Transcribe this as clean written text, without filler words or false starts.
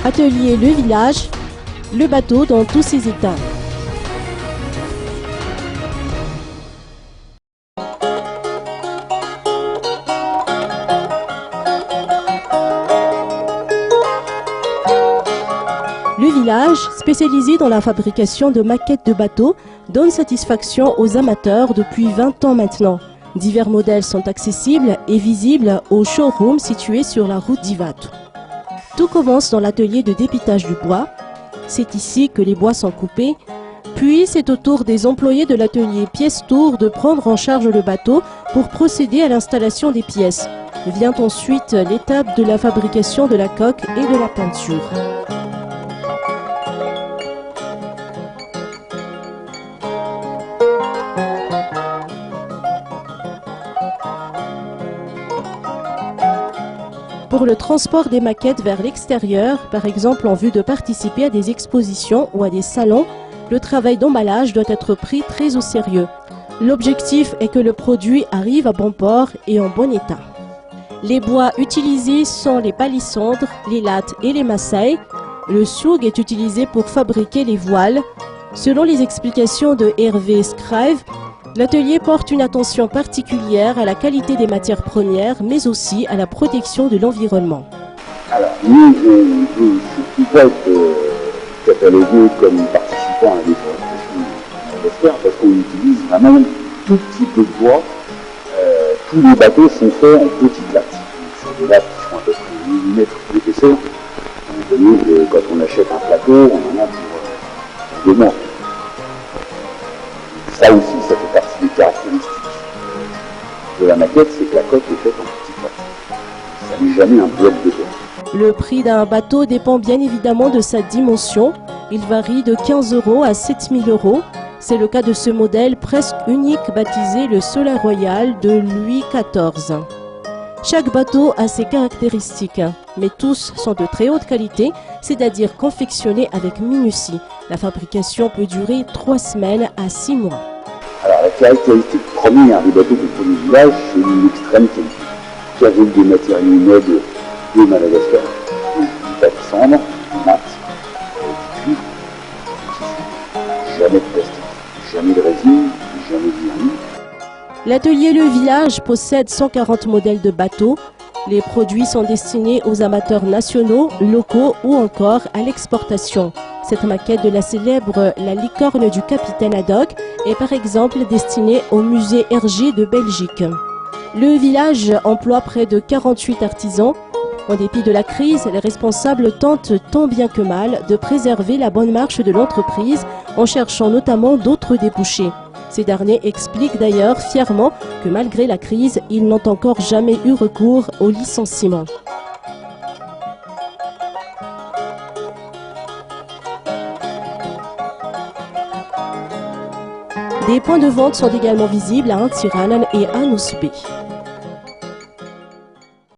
Atelier Le Village, le bateau dans tous ses états. Le Village, spécialisé dans la fabrication de maquettes de bateaux, donne satisfaction aux amateurs depuis 20 ans maintenant. Divers modèles sont accessibles et visibles au showroom situé sur la route d'Ivat. Tout commence dans l'atelier de dépitage du bois. C'est ici que les bois sont coupés. Puis c'est au tour des employés de l'atelier Pièce Tour de prendre en charge le bateau pour procéder à l'installation des pièces. Vient ensuite l'étape de la fabrication de la coque et de la peinture. Pour le transport des maquettes vers l'extérieur, par exemple en vue de participer à des expositions ou à des salons, le travail d'emballage doit être pris très au sérieux. L'objectif est que le produit arrive à bon port et en bon état. Les bois utilisés sont les palissandres, les lattes et les massailles. Le soug est utilisé pour fabriquer les voiles. Selon les explications de Hervé Scrive, l'atelier porte une attention particulière à la qualité des matières premières, mais aussi à la protection de l'environnement. Alors, nous, on ne peut pas être catalogué comme participant à la déforestation d'Esper parce qu'on utilise vraiment tout type de bois. Tous les bateaux sont faits en petites lattes. C'est des lattes qui font à peu près 1 mm d'épaisseur. Quand on achète un plateau, on en a pour 2 mois. Ça aussi, ça fait partie des caractéristiques de la maquette, c'est que la coque est faite en petites lattes. Ça n'est jamais un bloc de bois. Le prix d'un bateau dépend bien évidemment de sa dimension. Il varie de 15 € à 7 000 €. C'est le cas de ce modèle presque unique baptisé le Soleil Royal de Louis XIV. Chaque bateau a ses caractéristiques, mais tous sont de très haute qualité, c'est-à-dire confectionnés avec minutie. La fabrication peut durer 3 semaines à 6 mois. Alors la caractéristique première des bateaux de premier village, c'est une extrême qualité. Avec des matériaux nobles de Madagascar, du palissandre, du mat, du cuivre, jamais de plastique, jamais de résine, jamais de vernis. L'atelier Le Village possède 140 modèles de bateaux. Les produits sont destinés aux amateurs nationaux, locaux ou encore à l'exportation. Cette maquette de la célèbre La Licorne du Capitaine Haddock est par exemple destinée au musée Hergé de Belgique. Le village emploie près de 48 artisans. En dépit de la crise, les responsables tentent tant bien que mal de préserver la bonne marche de l'entreprise en cherchant notamment d'autres débouchés. Ces derniers expliquent d'ailleurs fièrement que malgré la crise, ils n'ont encore jamais eu recours au licenciement. Des points de vente sont également visibles à Antiranan et à Nousbé.